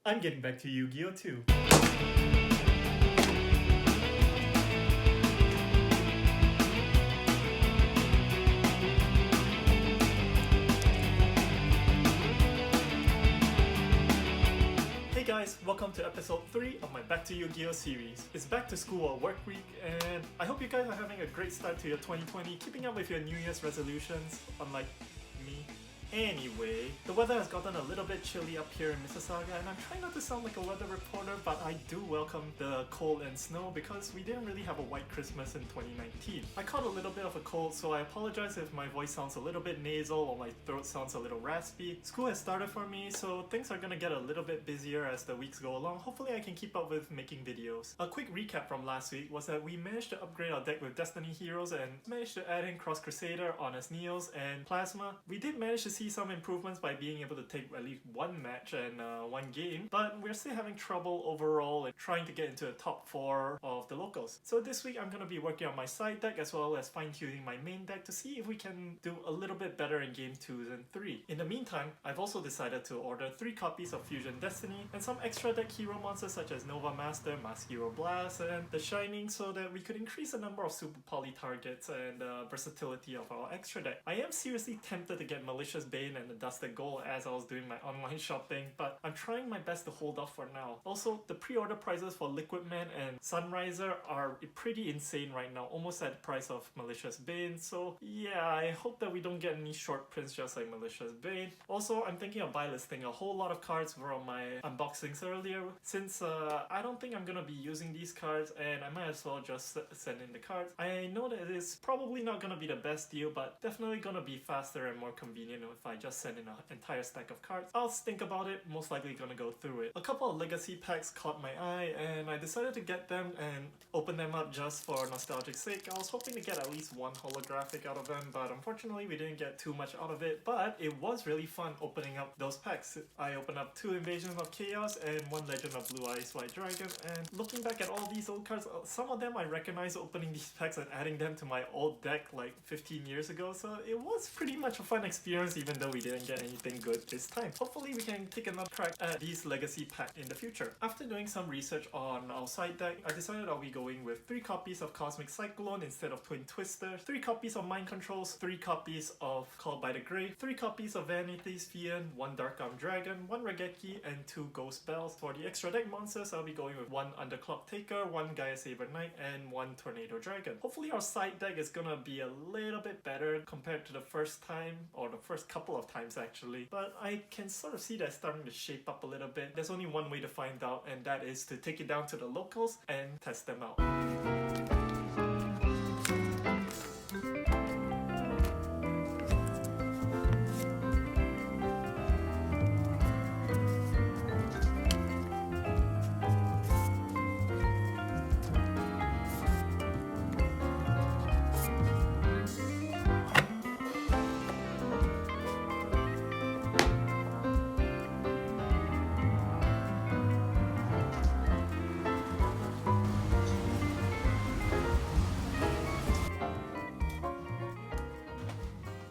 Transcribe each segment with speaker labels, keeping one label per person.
Speaker 1: I'm getting back to Yu-Gi-Oh too. Hey guys, welcome to episode 3 of my Back to Yu-Gi-Oh series. It's back to school or work week, and I hope you guys are having a great start to your 2020, keeping up with your New Year's resolutions, unlike me. Anyway, the weather has gotten a little bit chilly up here in Mississauga, and I'm trying not to sound like a weather reporter, but I do welcome the cold and snow because we didn't really have a white Christmas in 2019. I caught a little bit of a cold, so I apologize if my voice sounds a little bit nasal or my throat sounds a little raspy. School has started for me, so things are gonna get a little bit busier as the weeks go along. Hopefully I can keep up with making videos. A quick recap from last week was that we managed to upgrade our deck with Destiny Heroes and managed to add in Cross Crusader, Honest Neos, and Plasma. We did manage to see some improvements by being able to take at least one match and one game, but we're still having trouble overall in trying to get into the top 4 of the locals. So this week I'm going to be working on my side deck as well as fine-tuning my main deck to see if we can do a little bit better in game 2 than 3. In the meantime, I've also decided to order 3 copies of Fusion Destiny and some extra deck hero monsters such as Nova Master, Mask Hero Blast, and The Shining so that we could increase the number of super poly targets and versatility of our extra deck. I am seriously tempted to get Malicious Bane and the Dusted Gold as I was doing my online shopping, but I'm trying my best to hold off for now. Also, the pre-order prices for Liquid Man and Sunriser are pretty insane right now, almost at the price of Malicious Bane, so yeah, I hope that we don't get any short prints just like Malicious Bane. Also, I'm thinking of buy listing a whole lot of cards from my unboxings earlier, since I don't think I'm gonna be using these cards and I might as well just send in the cards. I know that it's probably not gonna be the best deal, but definitely gonna be faster and more convenient if I just send in an entire stack of cards. I'll think about it, most likely gonna go through it. A couple of legacy packs caught my eye and I decided to get them and open them up just for nostalgic sake. I was hoping to get at least one holographic out of them, but unfortunately we didn't get too much out of it, but it was really fun opening up those packs. I opened up 2 Invasions of Chaos and 1 Legend of Blue Eyes White Dragon, and looking back at all these old cards, some of them I recognize opening these packs and adding them to my old deck like 15 years ago, so it was pretty much a fun experience even though we didn't get anything good this time. Hopefully we can take another crack at these legacy packs in the future. After doing some research on our side deck, I decided I'll be going with 3 copies of Cosmic Cyclone instead of Twin Twister, 3 copies of Mind Controls, 3 copies of Called by the Grave, 3 copies of Vanity's Fiend, 1 Dark Arm Dragon, 1 Regeki, and 2 Ghost Bells. For the extra deck monsters, I'll be going with 1 Underclock Taker, 1 Gaia Saber Knight, and 1 Tornado Dragon. Hopefully our side deck is gonna be a little bit better compared to the first time, or the first couple of times actually, but I can sort of see that starting to shape up a little bit. There's only one way to find out, and that is to take it down to the locals and test them out.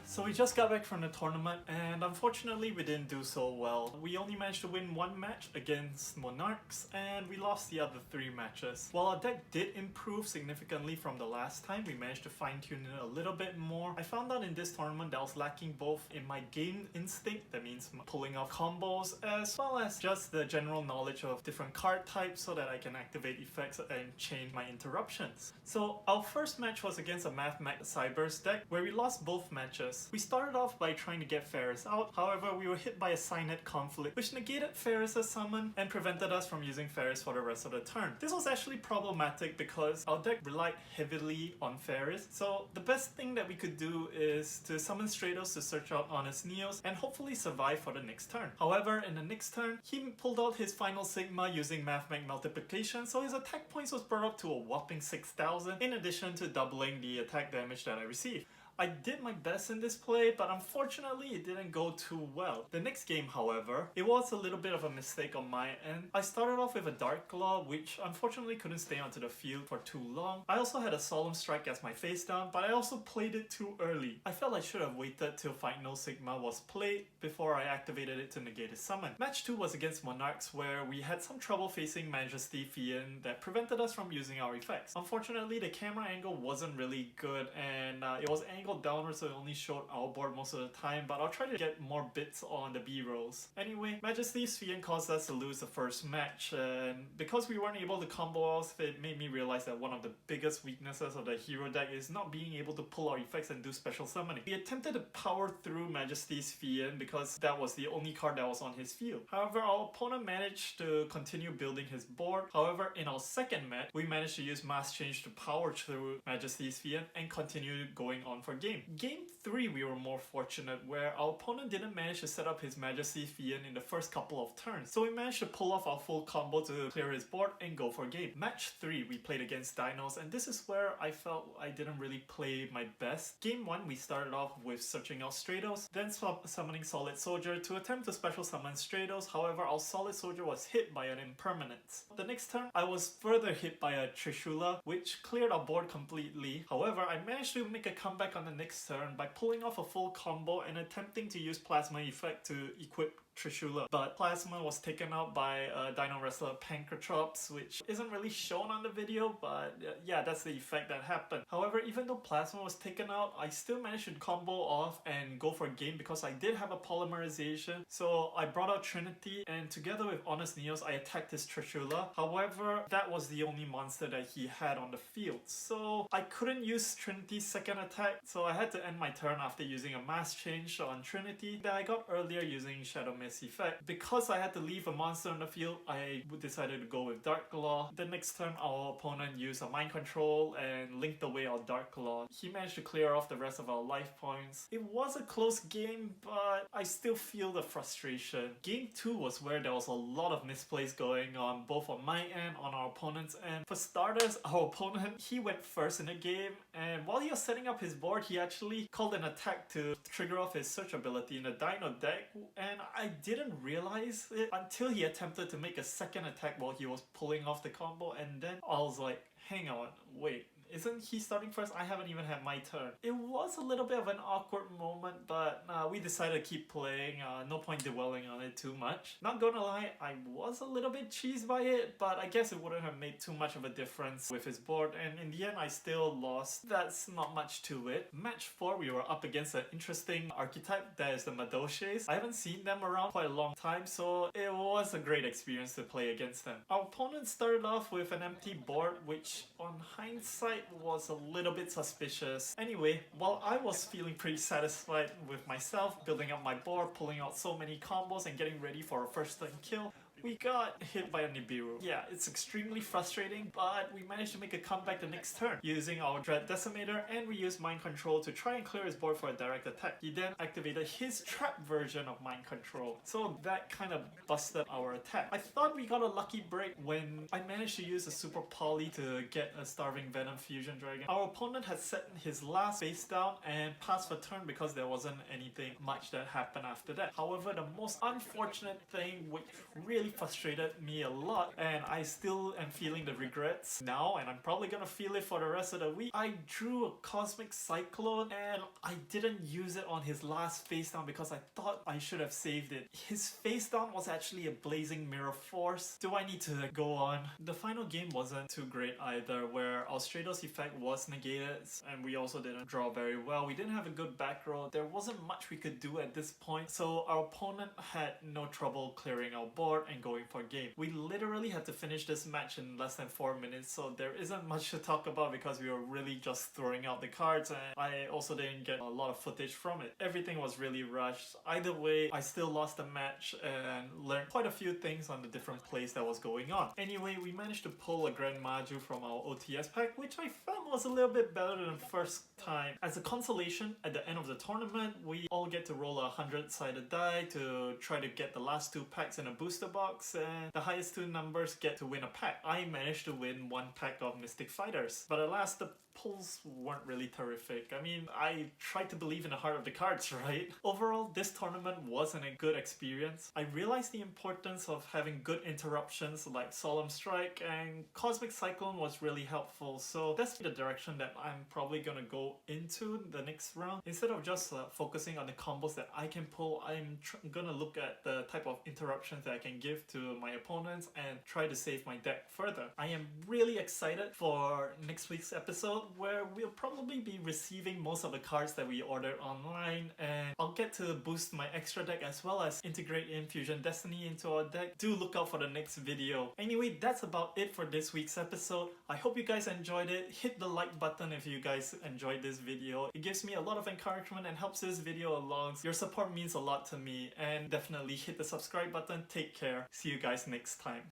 Speaker 1: So we just got back from the tournament and unfortunately we didn't do so well. We only managed to win 1 match against Monarchs and we lost the other 3 matches. While our deck did improve significantly from the last time, we managed to fine-tune it a little bit more. I found out in this tournament that I was lacking both in my game instinct, that means pulling off combos, as well as just the general knowledge of different card types so that I can activate effects and change my interruptions. So our first match was against a Math Cybers deck where we lost both matches. We started off by trying to get Ferris out, however we were hit by a Signet Conflict which negated Ferris' summon and prevented us from using Ferris for the rest of the turn. This was actually problematic because our deck relied heavily on Ferris, so the best thing that we could do is to summon Stratos to search out Honest Neos and hopefully survive for the next turn. However, in the next turn, he pulled out his final Sigma using Mathmech Multiplication, so his attack points was brought up to a whopping 6,000 in addition to doubling the attack damage that I received. I did my best in this play, but unfortunately it didn't go too well. The next game, however, it was a little bit of a mistake on my end. I started off with a Dark Claw, which unfortunately couldn't stay onto the field for too long. I also had a Solemn Strike as my face down, but I also played it too early. I felt I should have waited till Fight No Sigma was played before I activated it to negate his summon. Match 2 was against Monarchs, where we had some trouble facing Majesty Fiend that prevented us from using our effects. Unfortunately, the camera angle wasn't really good, and it was angled downwards, so it only showed our board most of the time, but I'll try to get more bits on the B-rolls. Anyway, Majesty's Fiend caused us to lose the first match, and because we weren't able to combo off, it made me realize that one of the biggest weaknesses of the hero deck is not being able to pull our effects and do special summoning. We attempted to power through Majesty's Fiend because that was the only card that was on his field. However, our opponent managed to continue building his board. However, in our second match, we managed to use Mass Change to power through Majesty's Fiend and continue going on for game. Game 3, we were more fortunate, where our opponent didn't manage to set up his Majesty's Fiend in the first couple of turns, so we managed to pull off our full combo to clear his board and go for game. Match 3, we played against Dinos, and this is where I felt I didn't really play my best. Game 1, we started off with searching out Stratos, then summoning Solid Soldier to attempt to special summon Stratos. However, our Solid Soldier was hit by an Impermanence. The next turn, I was further hit by a Trishula, which cleared our board completely. However, I managed to make a comeback on the next turn by pulling off a full combo and attempting to use Plasma Effect to equip Trishula, but Plasma was taken out by Dino Wrestler Pancratrops, which isn't really shown on the video, but yeah, that's the effect that happened. However, even though Plasma was taken out, I still managed to combo off and go for a game because I did have a Polymerization. So I brought out Trinity, and together with Honest Neos, I attacked his Trishula. However, that was the only monster that he had on the field, so I couldn't use Trinity's second attack, so I had to end my turn after using a Mass Change on Trinity that I got earlier using Shadow Mist effect. Because I had to leave a monster on the field, I decided to go with Dark Claw. The next turn, our opponent used a Mind Control and linked away our Dark Claw. He managed to clear off the rest of our life points. It was a close game, but I still feel the frustration. Game 2 was where there was a lot of misplays going on, both on my end, on our opponent's end. For starters, our opponent, he went first in the game, and while he was setting up his board, he actually called an attack to trigger off his search ability in the Dino deck, and I didn't realize it until he attempted to make a second attack while he was pulling off the combo, and then I was like, hang on, wait, isn't he starting first? I haven't even had my turn. It was a little bit of an awkward moment, but we decided to keep playing. No point dwelling on it too much. Not gonna lie, I was a little bit cheesed by it, but I guess it wouldn't have made too much of a difference with his board, and in the end I still lost. That's not much to it. Match 4, we were up against an interesting archetype, that is the Madoshes. I haven't seen them around quite a long time, so it was a great experience to play against them. Our opponent started off with an empty board, which on hindsight was a little bit suspicious. Anyway, while I was feeling pretty satisfied with myself, building up my board, pulling out so many combos and getting ready for a first turn kill, we got hit by a Nibiru. Yeah, it's extremely frustrating, but we managed to make a comeback the next turn using our Dread Decimator, and we used Mind Control to try and clear his board for a direct attack. He then activated his trap version of Mind Control, so that kind of busted our attack. I thought we got a lucky break when I managed to use a Super Poly to get a Starving Venom Fusion Dragon. Our opponent had set his last face down and passed for turn because there wasn't anything much that happened after that. However, the most unfortunate thing, which really frustrated me a lot, and I still am feeling the regrets now, and I'm probably gonna feel it for the rest of the week. I drew a Cosmic Cyclone and I didn't use it on his last face down because I thought I should have saved it. His face down was actually a Blazing Mirror Force. Do I need to go on? The final game wasn't too great either, where our Stratos effect was negated and we also didn't draw very well. We didn't have a good back row. There wasn't much we could do at this point, so our opponent had no trouble clearing our board and going for game. We literally had to finish this match in less than 4 minutes, so there isn't much to talk about because we were really just throwing out the cards, and I also didn't get a lot of footage from it. Everything was really rushed. Either way, I still lost the match and learned quite a few things on the different plays that was going on. Anyway, we managed to pull a Grand Maju from our OTS pack, which I felt one was a little bit better than the first time. As a consolation, at the end of the tournament, we all get to roll a 100-sided die to try to get the last 2 packs in a booster box, and the highest 2 numbers get to win a pack. I managed to win 1 pack of Mystic Fighters, but alas, the pulls weren't really terrific. I mean, I tried to believe in the heart of the cards, right? Overall, this tournament wasn't a good experience. I realized the importance of having good interruptions like Solemn Strike, and Cosmic Cyclone was really helpful, so that's the direction that I'm probably gonna go into the next round. Instead of just focusing on the combos that I can pull, I'm gonna look at the type of interruptions that I can give to my opponents and try to save my deck further. I am really excited for next week's episode, where we'll probably be receiving most of the cards that we ordered online, and I'll get to boost my extra deck as well as integrate Infusion Destiny into our deck. Do look out for the next video. Anyway, that's about it for this week's episode. I hope you guys enjoyed it. Hit the like button if you guys enjoyed this video. It gives me a lot of encouragement and helps this video along. Your support means a lot to me, and definitely hit the subscribe button. Take care. See you guys next time.